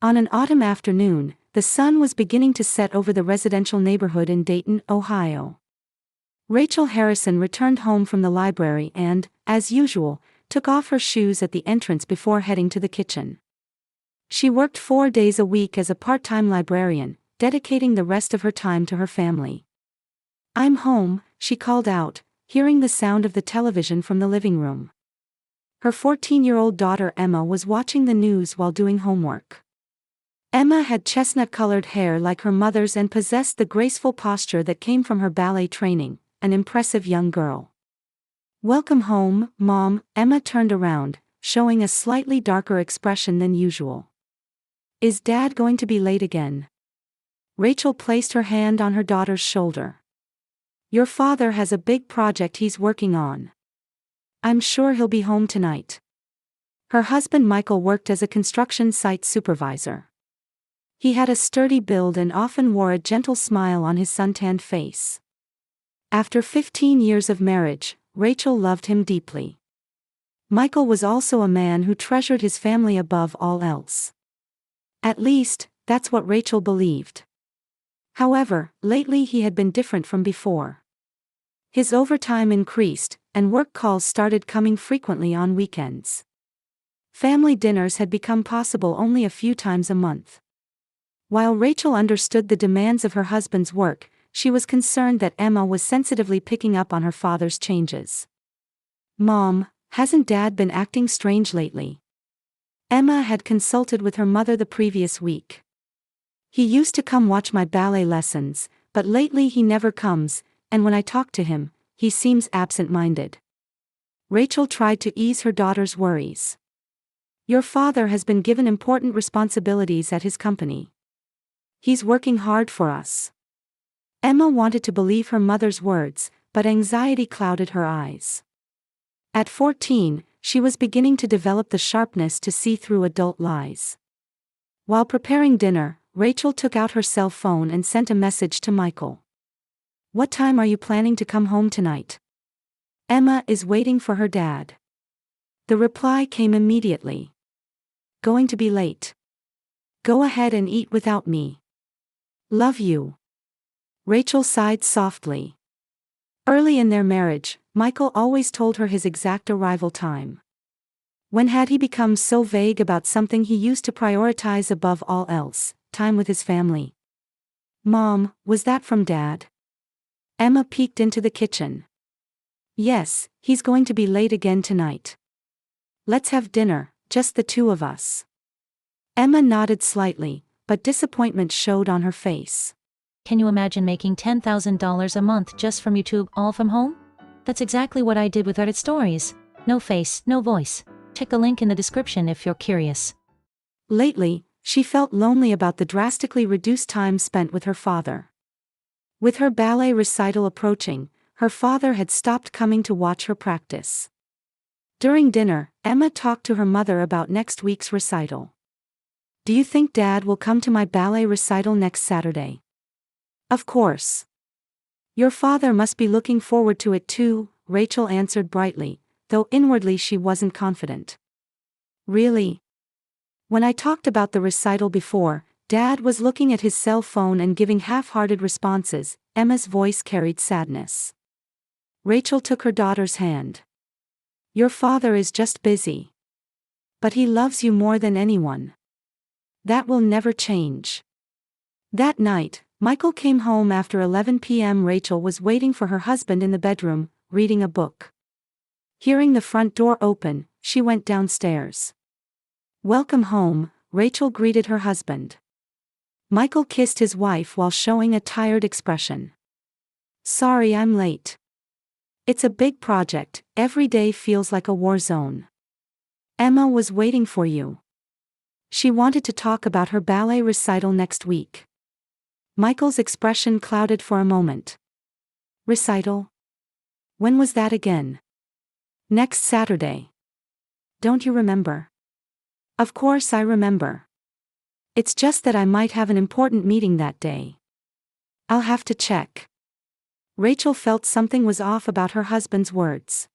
On an autumn afternoon, the sun was beginning to set over the residential neighborhood in Dayton, Ohio. Rachel Harrison returned home from the library and, as usual, took off her shoes at the entrance before heading to the kitchen. She worked 4 days a week as a part-time librarian, dedicating the rest of her time to her family. "I'm home," she called out, hearing the sound of the television from the living room. Her 14-year-old daughter Emma was watching the news while doing homework. Emma had chestnut-colored hair like her mother's and possessed the graceful posture that came from her ballet training, an impressive young girl. "Welcome home, Mom." Emma turned around, showing a slightly darker expression than usual. "Is Dad going to be late again?" Rachel placed her hand on her daughter's shoulder. "Your father has a big project he's working on. I'm sure he'll be home tonight." Her husband Michael worked as a construction site supervisor. He had a sturdy build and often wore a gentle smile on his suntanned face. After 15 years of marriage, Rachel loved him deeply. Michael was also a man who treasured his family above all else. At least, that's what Rachel believed. However, lately he had been different from before. His overtime increased, and work calls started coming frequently on weekends. Family dinners had become possible only a few times a month. While Rachel understood the demands of her husband's work, she was concerned that Emma was sensitively picking up on her father's changes. "Mom, hasn't Dad been acting strange lately?" Emma had consulted with her mother the previous week. "He used to come watch my ballet lessons, but lately he never comes, and when I talk to him, he seems absent-minded." Rachel tried to ease her daughter's worries. "Your father has been given important responsibilities at his company. He's working hard for us." Emma wanted to believe her mother's words, but anxiety clouded her eyes. At 14, she was beginning to develop the sharpness to see through adult lies. While preparing dinner, Rachel took out her cell phone and sent a message to Michael. "What time are you planning to come home tonight?" "Emma is waiting for her dad." The reply came immediately. "Going to be late. Go ahead and eat without me. Love you." Rachel sighed softly. Early in their marriage, Michael always told her his exact arrival time. When had he become so vague about something he used to prioritize above all else, time with his family? "Mom, was that from Dad?" Emma peeked into the kitchen. "Yes, he's going to be late again tonight. Let's have dinner, just the two of us." Emma nodded slightly, but disappointment showed on her face. Can you imagine making $10,000 a month just from YouTube, all from home? That's exactly what I did with Reddit stories. No face, no voice. Check the link in the description if you're curious. Lately, she felt lonely about the drastically reduced time spent with her father. With her ballet recital approaching, her father had stopped coming to watch her practice. During dinner, Emma talked to her mother about next week's recital. "Do you think Dad will come to my ballet recital next Saturday?" "Of course. Your father must be looking forward to it too," Rachel answered brightly, though inwardly she wasn't confident. "Really? When I talked about the recital before, Dad was looking at his cell phone and giving half-hearted responses." Emma's voice carried sadness. Rachel took her daughter's hand. "Your father is just busy. But he loves you more than anyone. That will never change." That night, Michael came home after 11 p.m. Rachel was waiting for her husband in the bedroom, reading a book. Hearing the front door open, she went downstairs. "Welcome home," Rachel greeted her husband. Michael kissed his wife while showing a tired expression. "Sorry I'm late. It's a big project, every day feels like a war zone. Emma was waiting for you. She wanted to talk about her ballet recital next week." Michael's expression clouded for a moment. "Recital? When was that again?" "Next Saturday. Don't you remember?" "Of course I remember. It's just that I might have an important meeting that day. I'll have to check." Rachel felt something was off about her husband's words.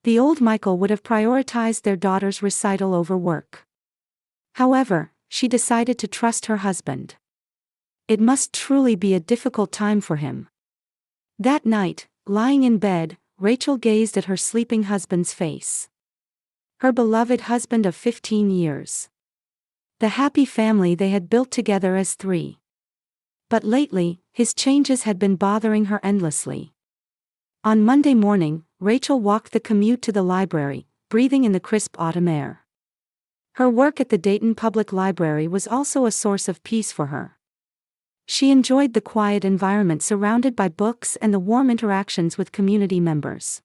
The old Michael would have prioritized their daughter's recital over work. However, she decided to trust her husband. It must truly be a difficult time for him. That night, lying in bed, Rachel gazed at her sleeping husband's face. Her beloved husband of 15 years. The happy family they had built together as three. But lately, his changes had been bothering her endlessly. On Monday morning, Rachel walked the commute to the library, breathing in the crisp autumn air. Her work at the Dayton Public Library was also a source of peace for her. She enjoyed the quiet environment surrounded by books and the warm interactions with community members.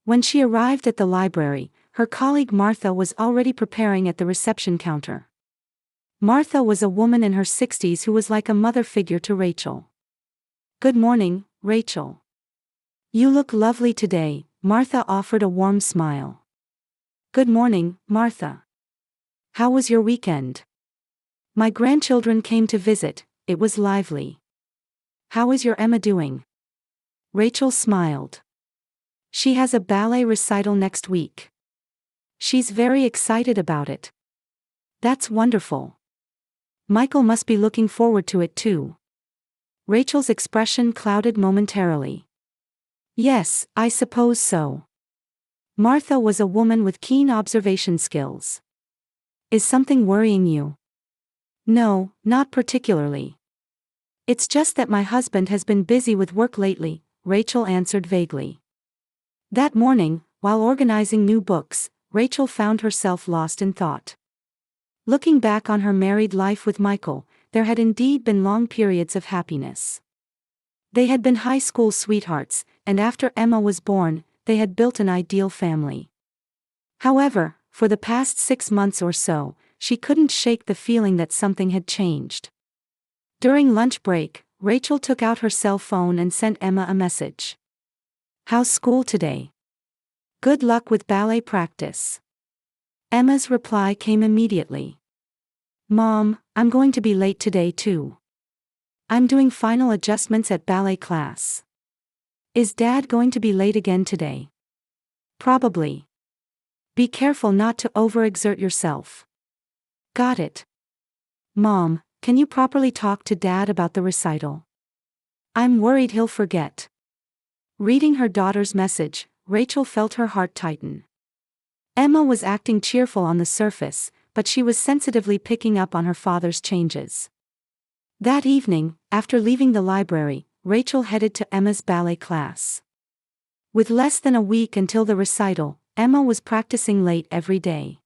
When she arrived at the library, her colleague Martha was already preparing at the reception counter. Martha was a woman in her 60s who was like a mother figure to Rachel. "Good morning, Rachel. You look lovely today," Martha offered a warm smile. "Good morning, Martha. How was your weekend?" "My grandchildren came to visit, it was lively." "How is your Emma doing?" Rachel smiled. "She has a ballet recital next week. She's very excited about it." "That's wonderful. Michael must be looking forward to it too." Rachel's expression clouded momentarily. "Yes, I suppose so." Martha was a woman with keen observation skills. "Is something worrying you?" "No, not particularly. It's just that my husband has been busy with work lately," Rachel answered vaguely. That morning, while organizing new books, Rachel found herself lost in thought. Looking back on her married life with Michael, there had indeed been long periods of happiness. They had been high school sweethearts, and after Emma was born, they had built an ideal family. However, for the past 6 months or so, she couldn't shake the feeling that something had changed. During lunch break, Rachel took out her cell phone and sent Emma a message. "How's school today? Good luck with ballet practice." Emma's reply came immediately. "Mom, I'm going to be late today too. I'm doing final adjustments at ballet class." "Is Dad going to be late again today?" "Probably. Be careful not to overexert yourself." "Got it." "Mom, can you properly talk to Dad about the recital? I'm worried he'll forget." Reading her daughter's message, Rachel felt her heart tighten. Emma was acting cheerful on the surface, but she was sensitively picking up on her father's changes. That evening, after leaving the library, Rachel headed to Emma's ballet class. With less than a week until the recital, Emma was practicing late every day.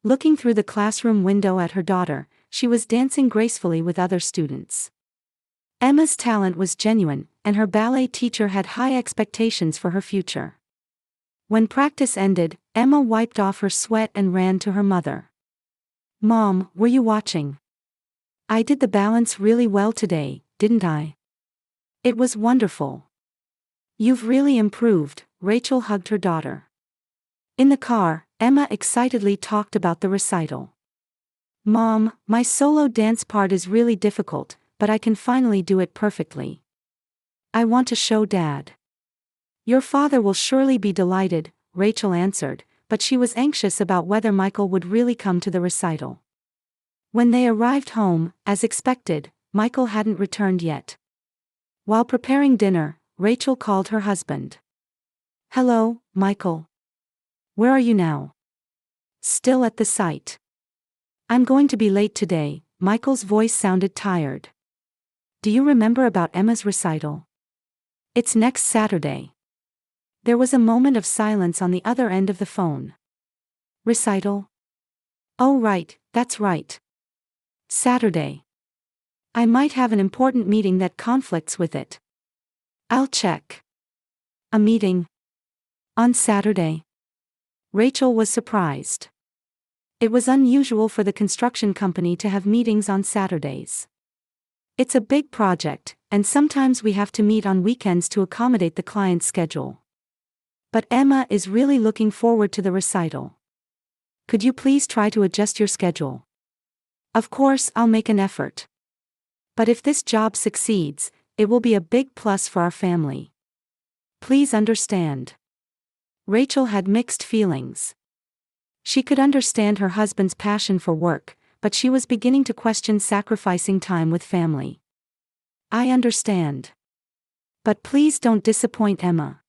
Looking through the classroom window at her daughter, she was dancing gracefully with other students. Emma's talent was genuine, and her ballet teacher had high expectations for her future. When practice ended, Emma wiped off her sweat and ran to her mother. "Mom, were you watching? I did the balance really well today, didn't I? It was wonderful." "You've really improved," Rachel hugged her daughter. In the car, Emma excitedly talked about the recital. "Mom, my solo dance part is really difficult, but I can finally do it perfectly. I want to show Dad." "Your father will surely be delighted," Rachel answered, but she was anxious about whether Michael would really come to the recital. When they arrived home, as expected, Michael hadn't returned yet. While preparing dinner, Rachel called her husband. "Hello, Michael. Where are you now?" "Still at the site. I'm going to be late today." Michael's voice sounded tired. "Do you remember about Emma's recital? It's next Saturday." There was a moment of silence on the other end of the phone. "Recital? Oh right, that's right. Saturday. I might have an important meeting that conflicts with it. I'll check." "A meeting? On Saturday?" Rachel was surprised. It was unusual for the construction company to have meetings on Saturdays. It's a big project, and sometimes we have to meet on weekends to accommodate the client's schedule. But Emma is really looking forward to the recital. Could you please try to adjust your schedule? Of course, I'll make an effort. But if this job succeeds, it will be a big plus for our family. Please understand. Rachel had mixed feelings. She could understand her husband's passion for work, but she was beginning to question sacrificing time with family. I understand. But please don't disappoint Emma.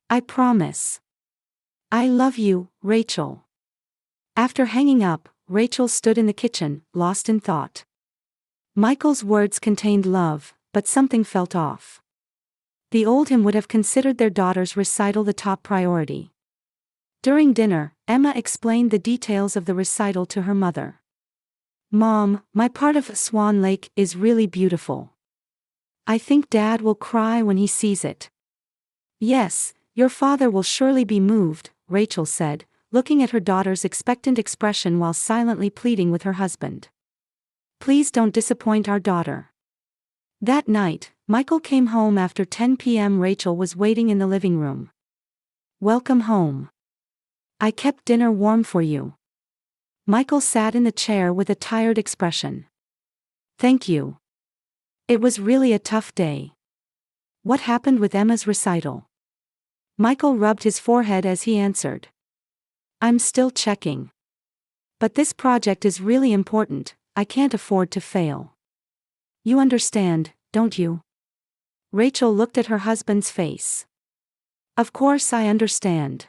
I promise. I love you, Rachel. After hanging up, Rachel stood in the kitchen, lost in thought. Michael's words contained love, but something felt off. The old him would have considered their daughter's recital the top priority. During dinner, Emma explained the details of the recital to her mother. Mom, my part of Swan Lake is really beautiful. I think Dad will cry when he sees it. Yes, your father will surely be moved, Rachel said, looking at her daughter's expectant expression while silently pleading with her husband. Please don't disappoint our daughter. That night, Michael came home after 10 p.m. Rachel was waiting in the living room. Welcome home. I kept dinner warm for you. Michael sat in the chair with a tired expression. Thank you. It was really a tough day. What happened with Emma's recital? Michael rubbed his forehead as he answered. I'm still checking. But this project is really important, I can't afford to fail. You understand, don't you? Rachel looked at her husband's face. Of course I understand.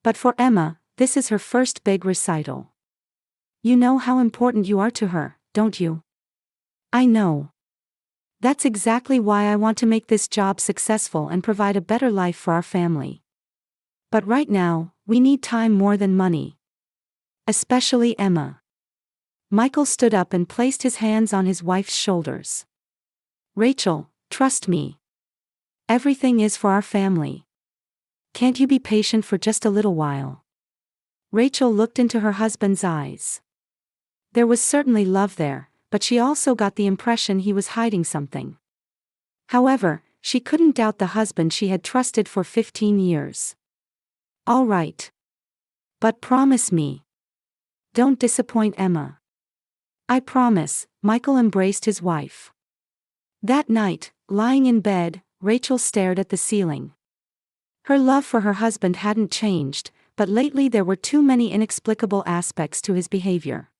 But for Emma, this is her first big recital. You know how important you are to her, don't you? I know. That's exactly why I want to make this job successful and provide a better life for our family. But right now, we need time more than money. Especially Emma. Michael stood up and placed his hands on his wife's shoulders. Rachel, trust me. Everything is for our family. Can't you be patient for just a little while? Rachel looked into her husband's eyes. There was certainly love there, but she also got the impression he was hiding something. However, she couldn't doubt the husband she had trusted for 15 years. All right. But promise me. Don't disappoint Emma. I promise, Michael embraced his wife. That night, lying in bed, Rachel stared at the ceiling. Her love for her husband hadn't changed, but lately there were too many inexplicable aspects to his behavior.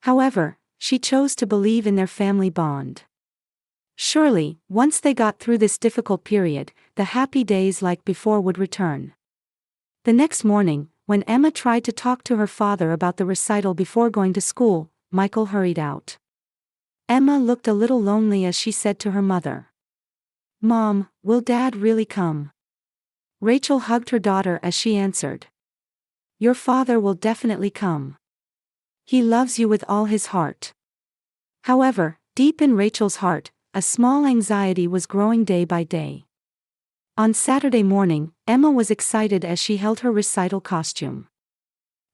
However, she chose to believe in their family bond. Surely, once they got through this difficult period, the happy days like before would return. The next morning, when Emma tried to talk to her father about the recital before going to school, Michael hurried out. Emma looked a little lonely as she said to her mother. Mom, will Dad really come? Rachel hugged her daughter as she answered. Your father will definitely come. He loves you with all his heart. However, deep in Rachel's heart, a small anxiety was growing day by day. On Saturday morning, Emma was excited as she held her recital costume.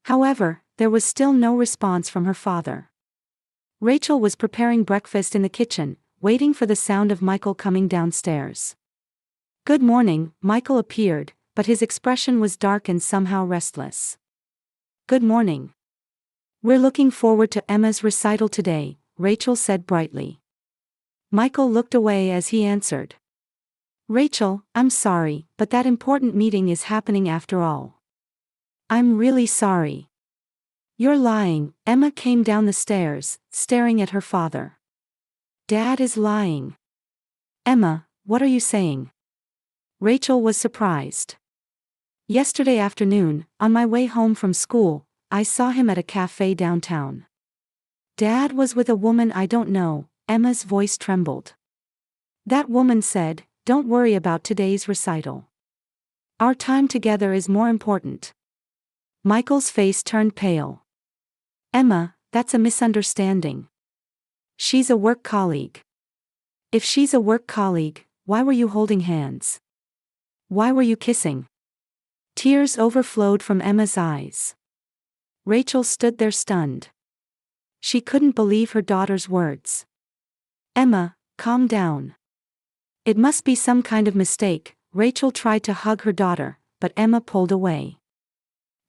However, there was still no response from her father. Rachel was preparing breakfast in the kitchen, waiting for the sound of Michael coming downstairs. Good morning, Michael appeared, but his expression was dark and somehow restless. Good morning. We're looking forward to Emma's recital today, Rachel said brightly. Michael looked away as he answered. Rachel, I'm sorry, but that important meeting is happening after all. I'm really sorry. You're lying, Emma came down the stairs, staring at her father. Dad is lying. Emma, what are you saying? Rachel was surprised. Yesterday afternoon, on my way home from school, I saw him at a cafe downtown. Dad was with a woman I don't know, Emma's voice trembled. That woman said, don't worry about today's recital. Our time together is more important. Michael's face turned pale. Emma, that's a misunderstanding. She's a work colleague. If she's a work colleague, why were you holding hands? Why were you kissing? Tears overflowed from Emma's eyes. Rachel stood there stunned. She couldn't believe her daughter's words. Emma, calm down. It must be some kind of mistake. Rachel tried to hug her daughter, but Emma pulled away.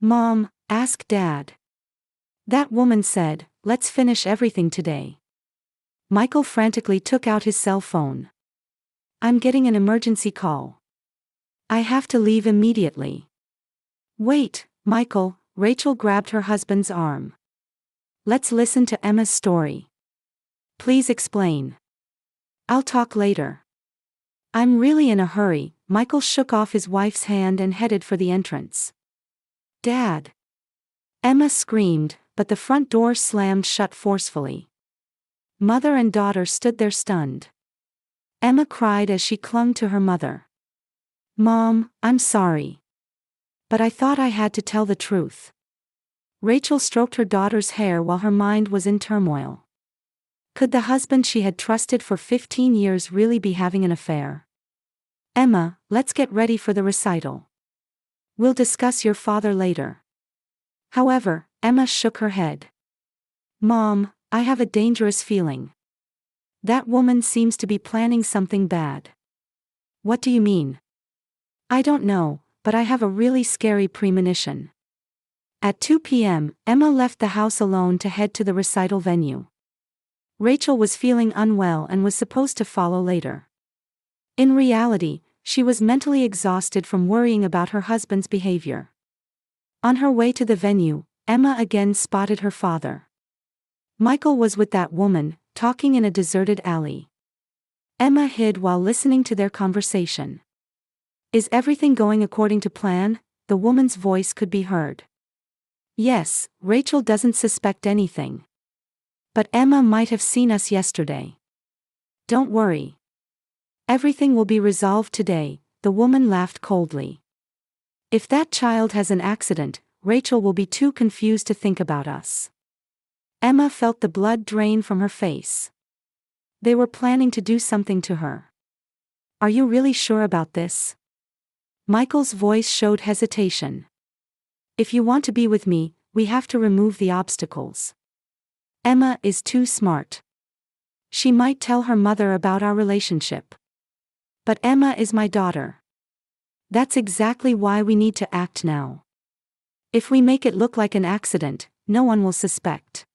Mom, ask Dad. That woman said, let's finish everything today. Michael frantically took out his cell phone. I'm getting an emergency call. I have to leave immediately. Wait, Michael, Rachel grabbed her husband's arm. Let's listen to Emma's story. Please explain. I'll talk later. I'm really in a hurry. Michael shook off his wife's hand and headed for the entrance. Dad! Emma screamed, but the front door slammed shut forcefully. Mother and daughter stood there stunned. Emma cried as she clung to her mother. Mom, I'm sorry. But I thought I had to tell the truth. Rachel stroked her daughter's hair while her mind was in turmoil. Could the husband she had trusted for 15 years really be having an affair? Emma, let's get ready for the recital. We'll discuss your father later. However, Emma shook her head. Mom, I have a dangerous feeling. That woman seems to be planning something bad. What do you mean? I don't know, but I have a really scary premonition. At 2 p.m., Emma left the house alone to head to the recital venue. Rachel was feeling unwell and was supposed to follow later. In reality, she was mentally exhausted from worrying about her husband's behavior. On her way to the venue, Emma again spotted her father. Michael was with that woman, talking in a deserted alley. Emma hid while listening to their conversation. Is everything going according to plan? The woman's voice could be heard. Yes, Rachel doesn't suspect anything. But Emma might have seen us yesterday. Don't worry. Everything will be resolved today, the woman laughed coldly. If that child has an accident, Rachel will be too confused to think about us. Emma felt the blood drain from her face. They were planning to do something to her. Are you really sure about this? Michael's voice showed hesitation. If you want to be with me, we have to remove the obstacles. Emma is too smart. She might tell her mother about our relationship. But Emma is my daughter. That's exactly why we need to act now. If we make it look like an accident, no one will suspect.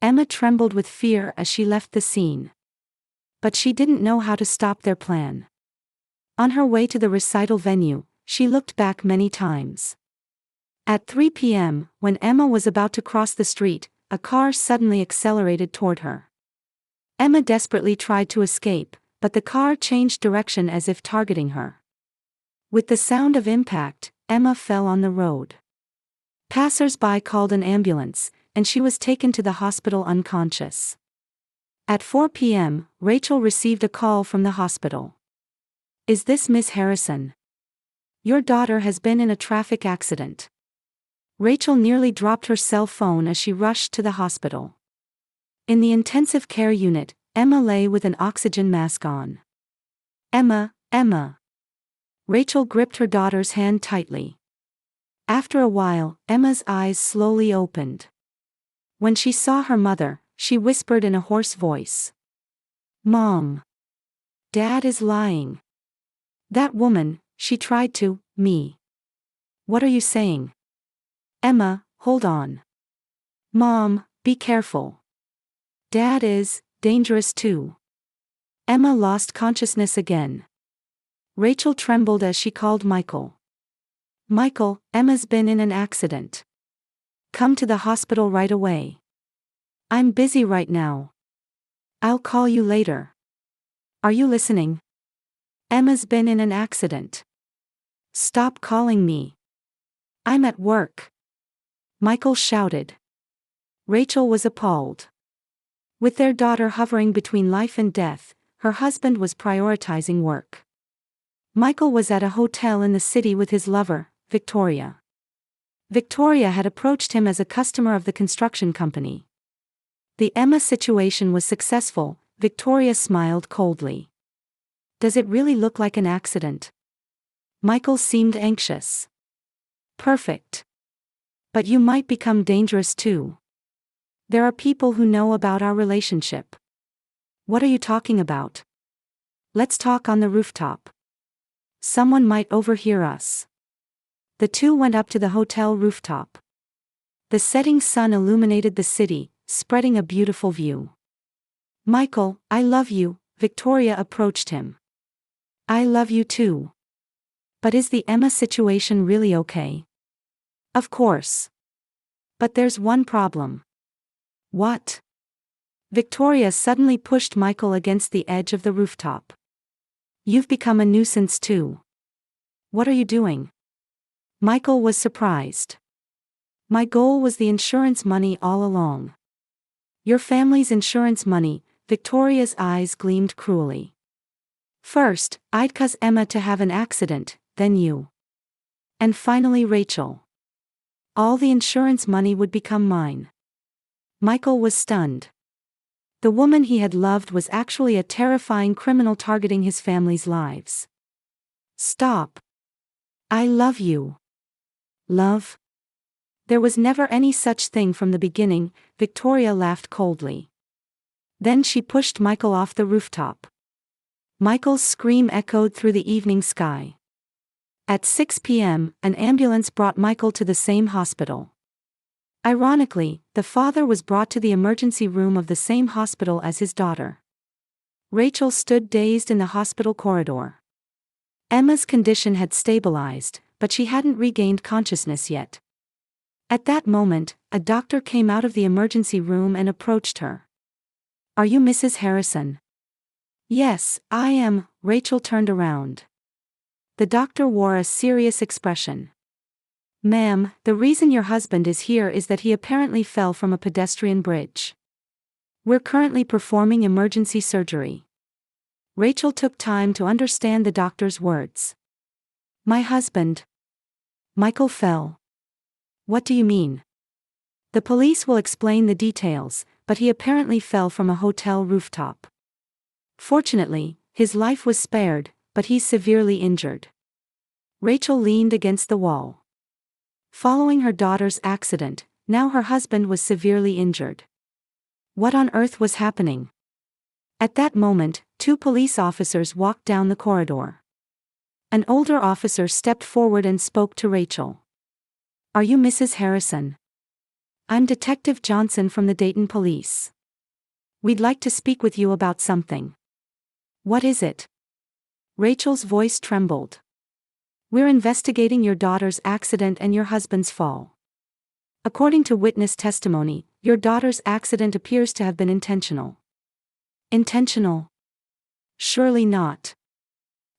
Emma trembled with fear as she left the scene. But she didn't know how to stop their plan. On her way to the recital venue, she looked back many times. At 3 p.m., when Emma was about to cross the street, a car suddenly accelerated toward her. Emma desperately tried to escape, but the car changed direction as if targeting her. With the sound of impact, Emma fell on the road. Passers-by called an ambulance, and she was taken to the hospital unconscious. At 4 p.m., Rachel received a call from the hospital. Is this Miss Harrison? Your daughter has been in a traffic accident. Rachel nearly dropped her cell phone as she rushed to the hospital. In the intensive care unit, Emma lay with an oxygen mask on. Emma, Emma. Rachel gripped her daughter's hand tightly. After a while, Emma's eyes slowly opened. When she saw her mother, she whispered in a hoarse voice. Mom. Dad is lying. That woman, she tried to, me. What are you saying? Emma, hold on. Mom, be careful. Dad is dangerous too. Emma lost consciousness again. Rachel trembled as she called Michael. Michael, Emma's been in an accident. Come to the hospital right away. I'm busy right now. I'll call you later. Are you listening? Emma's been in an accident. Stop calling me. I'm at work. Michael shouted. Rachel was appalled. With their daughter hovering between life and death, her husband was prioritizing work. Michael was at a hotel in the city with his lover, Victoria. Victoria had approached him as a customer of the construction company. The Emma situation was successful, Victoria smiled coldly. Does it really look like an accident? Michael seemed anxious. Perfect. But you might become dangerous too. There are people who know about our relationship. What are you talking about? Let's talk on the rooftop. Someone might overhear us. The two went up to the hotel rooftop. The setting sun illuminated the city, spreading a beautiful view. Michael, I love you, Victoria approached him. I love you too. But is the Emma situation really okay? Of course. But there's one problem. What? Victoria suddenly pushed Michael against the edge of the rooftop. You've become a nuisance too. What are you doing? Michael was surprised. My goal was the insurance money all along. Your family's insurance money, Victoria's eyes gleamed cruelly. First, I'd cause Emma to have an accident, then you. And finally Rachel. All the insurance money would become mine. Michael was stunned. The woman he had loved was actually a terrifying criminal targeting his family's lives. Stop. I love you. Love? There was never any such thing from the beginning, Victoria laughed coldly. Then she pushed Michael off the rooftop. Michael's scream echoed through the evening sky. At 6 p.m., an ambulance brought Michael to the same hospital. Ironically, the father was brought to the emergency room of the same hospital as his daughter. Rachel stood dazed in the hospital corridor. Emma's condition had stabilized, but she hadn't regained consciousness yet. At that moment, a doctor came out of the emergency room and approached her. Are you Mrs. Harrison? Yes, I am. Rachel turned around. The doctor wore a serious expression. Ma'am, the reason your husband is here is that he apparently fell from a pedestrian bridge. We're currently performing emergency surgery. Rachel took time to understand the doctor's words. My husband. Michael fell. What do you mean? The police will explain the details, but he apparently fell from a hotel rooftop. Fortunately, his life was spared, but he's severely injured. Rachel leaned against the wall. Following her daughter's accident, now her husband was severely injured. What on earth was happening? At that moment, 2 police officers walked down the corridor. An older officer stepped forward and spoke to Rachel. Are you Mrs. Harrison? I'm Detective Johnson from the Dayton Police. We'd like to speak with you about something. What is it? Rachel's voice trembled. We're investigating your daughter's accident and your husband's fall. According to witness testimony, your daughter's accident appears to have been intentional. Intentional? Surely not.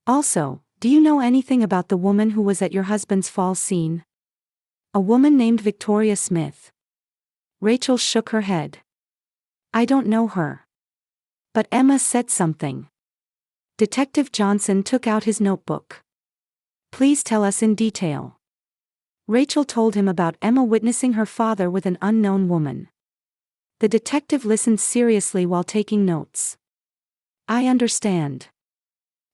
Also, do you know anything about the woman who was at your husband's fall scene? A woman named Victoria Smith. Rachel shook her head. I don't know her. But Emma said something. Detective Johnson took out his notebook. Please tell us in detail. Rachel told him about Emma witnessing her father with an unknown woman. The detective listened seriously while taking notes. I understand.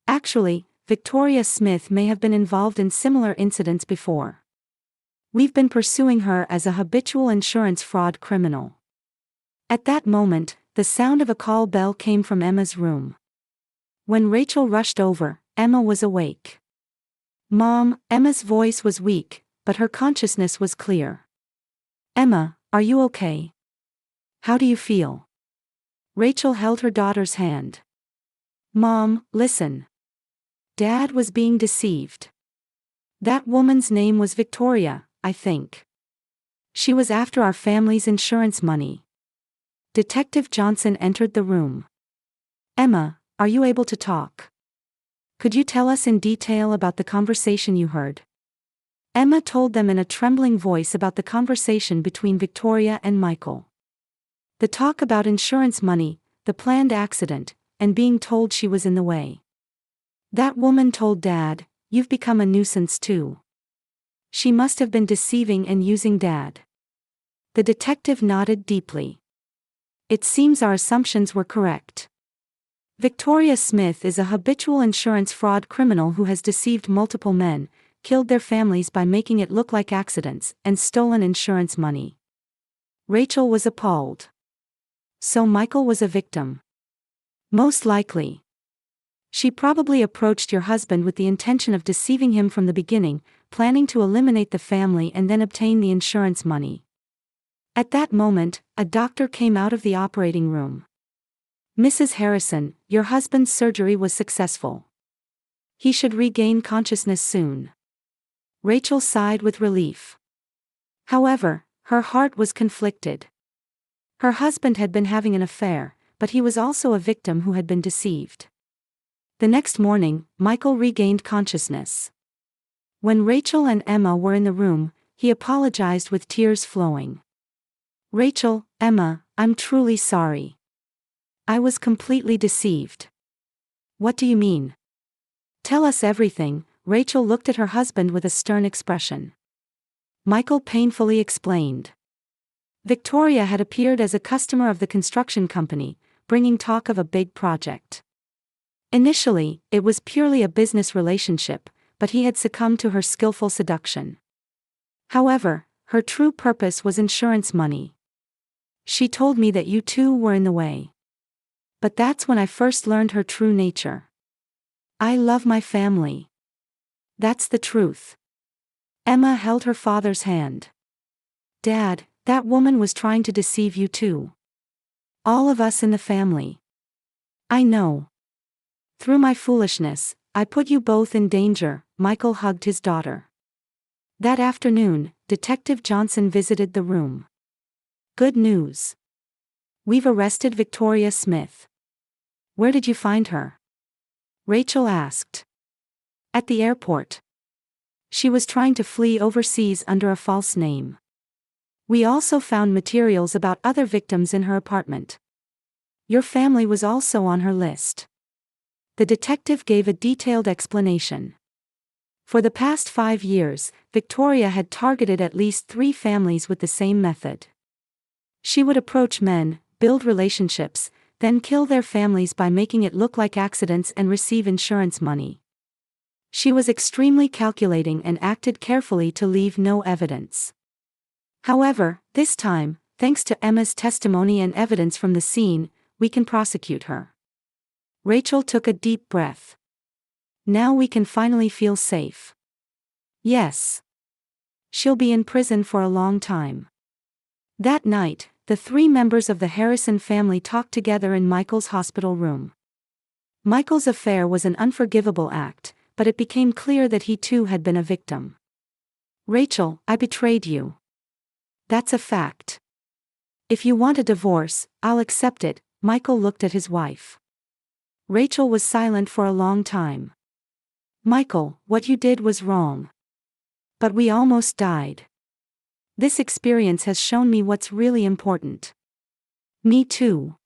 Actually, Victoria Smith may have been involved in similar incidents before. We've been pursuing her as a habitual insurance fraud criminal. At that moment, the sound of a call bell came from Emma's room. When Rachel rushed over, Emma was awake. Mom, Emma's voice was weak, but her consciousness was clear. Emma, are you okay? How do you feel? Rachel held her daughter's hand. Mom, listen. Dad was being deceived. That woman's name was Victoria, I think. She was after our family's insurance money. Detective Johnson entered the room. Emma, are you able to talk? Could you tell us in detail about the conversation you heard? Emma told them in a trembling voice about the conversation between Victoria and Michael. The talk about insurance money, the planned accident, and being told she was in the way. That woman told Dad, you've become a nuisance too. She must have been deceiving and using Dad. The detective nodded deeply. It seems our assumptions were correct. Victoria Smith is a habitual insurance fraud criminal who has deceived multiple men, killed their families by making it look like accidents, and stolen insurance money. Rachel was appalled. So Michael was a victim. Most likely. She probably approached your husband with the intention of deceiving him from the beginning, planning to eliminate the family and then obtain the insurance money. At that moment, a doctor came out of the operating room. Mrs. Harrison, your husband's surgery was successful. He should regain consciousness soon. Rachel sighed with relief. However, her heart was conflicted. Her husband had been having an affair, but he was also a victim who had been deceived. The next morning, Michael regained consciousness. When Rachel and Emma were in the room, he apologized with tears flowing. "Rachel, Emma, I'm truly sorry. I was completely deceived." "What do you mean?" "Tell us everything." Rachel looked at her husband with a stern expression. Michael painfully explained. Victoria had appeared as a customer of the construction company, bringing talk of a big project. Initially, it was purely a business relationship, but he had succumbed to her skillful seduction. However, her true purpose was insurance money. "She told me that you two were in the way. But that's when I first learned her true nature. I love my family. That's the truth." Emma held her father's hand. "Dad, that woman was trying to deceive you too. All of us in the family. I know. Through my foolishness, I put you both in danger." Michael hugged his daughter. That afternoon, Detective Johnson visited the room. "Good news. We've arrested Victoria Smith." "Where did you find her?" Rachel asked. "At the airport. She was trying to flee overseas under a false name. We also found materials about other victims in her apartment. Your family was also on her list." The detective gave a detailed explanation. For the past 5 years, Victoria had targeted at least 3 families with the same method. She would approach men, build relationships, then kill their families by making it look like accidents and receive insurance money. She was extremely calculating and acted carefully to leave no evidence. However, this time, thanks to Emma's testimony and evidence from the scene, we can prosecute her. Rachel took a deep breath. Now we can finally feel safe. Yes. She'll be in prison for a long time. That night, the 3 members of the Harrison family talked together in Michael's hospital room. Michael's affair was an unforgivable act, but it became clear that he too had been a victim. "Rachel, I betrayed you. That's a fact. If you want a divorce, I'll accept it." Michael looked at his wife. Rachel was silent for a long time. "Michael, what you did was wrong. But we almost died. This experience has shown me what's really important." "Me too.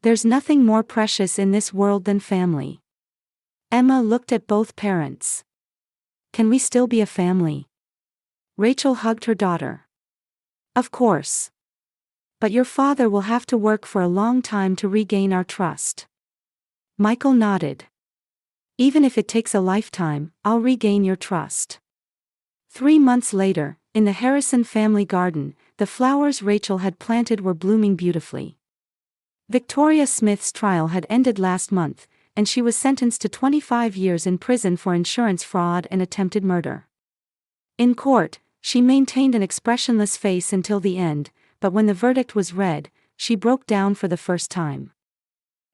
There's nothing more precious in this world than family." Emma looked at both parents. "Can we still be a family?" Rachel hugged her daughter. "Of course. But your father will have to work for a long time to regain our trust." Michael nodded. "Even if it takes a lifetime, I'll regain your trust." 3 months later, in the Harrison family garden, the flowers Rachel had planted were blooming beautifully. Victoria Smith's trial had ended last month, and she was sentenced to 25 years in prison for insurance fraud and attempted murder. In court, she maintained an expressionless face until the end, but when the verdict was read, she broke down for the first time.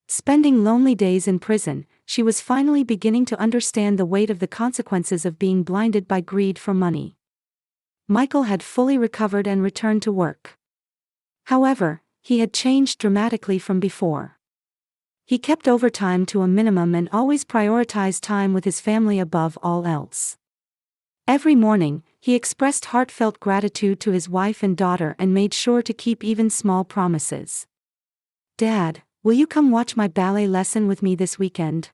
Spending lonely days in prison, she was finally beginning to understand the weight of the consequences of being blinded by greed for money. Michael had fully recovered and returned to work. However, he had changed dramatically from before. He kept overtime to a minimum and always prioritized time with his family above all else. Every morning, he expressed heartfelt gratitude to his wife and daughter and made sure to keep even small promises. "Dad, will you come watch my ballet lesson with me this weekend?"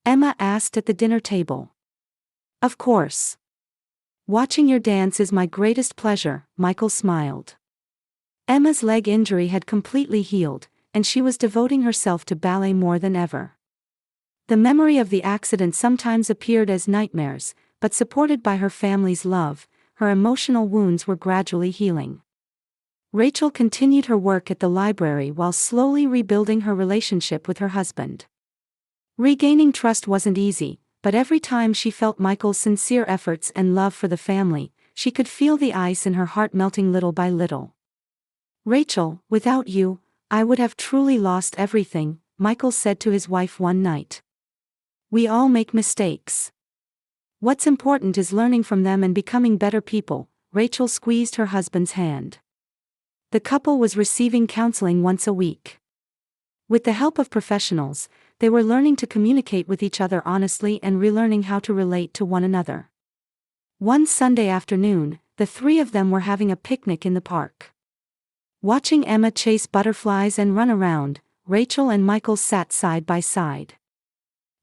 Emma asked at the dinner table. "Of course. Watching your dance is my greatest pleasure," Michael smiled. Emma's leg injury had completely healed, and she was devoting herself to ballet more than ever. The memory of the accident sometimes appeared as nightmares, but supported by her family's love, her emotional wounds were gradually healing. Rachel continued her work at the library while slowly rebuilding her relationship with her husband. Regaining trust wasn't easy, but every time she felt Michael's sincere efforts and love for the family, she could feel the ice in her heart melting little by little. "Rachel, without you, I would have truly lost everything," Michael said to his wife one night. "We all make mistakes. What's important is learning from them and becoming better people." Rachel squeezed her husband's hand. The couple was receiving counseling once a week. With the help of professionals, they were learning to communicate with each other honestly and relearning how to relate to one another. One Sunday afternoon, the three of them were having a picnic in the park. Watching Emma chase butterflies and run around, Rachel and Michael sat side by side.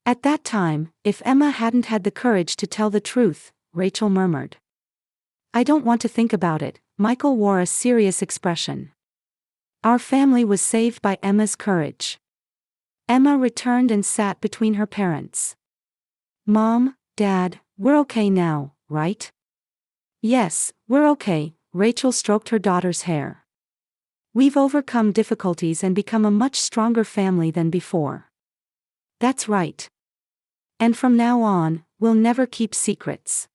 At that time, if Emma hadn't had the courage to tell the truth, Rachel murmured. "I don't want to think about it." Michael wore a serious expression. Our family was saved by Emma's courage. Emma returned and sat between her parents. "Mom, Dad, we're okay now, right?" "Yes, we're okay," Rachel stroked her daughter's hair. "We've overcome difficulties and become a much stronger family than before." "That's right. And from now on, we'll never keep secrets.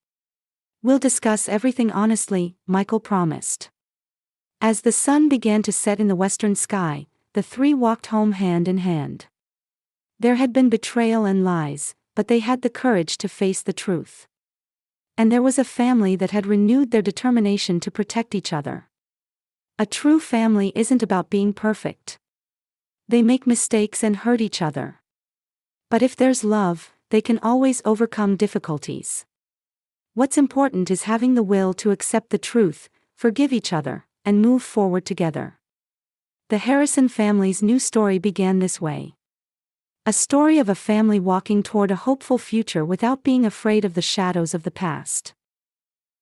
We'll discuss everything honestly," Michael promised. As the sun began to set in the western sky, the three walked home hand in hand. There had been betrayal and lies, but they had the courage to face the truth. And there was a family that had renewed their determination to protect each other. A true family isn't about being perfect. They make mistakes and hurt each other. But if there's love, they can always overcome difficulties. What's important is having the will to accept the truth, forgive each other, and move forward together. The Harrison family's new story began this way. A story of a family walking toward a hopeful future without being afraid of the shadows of the past.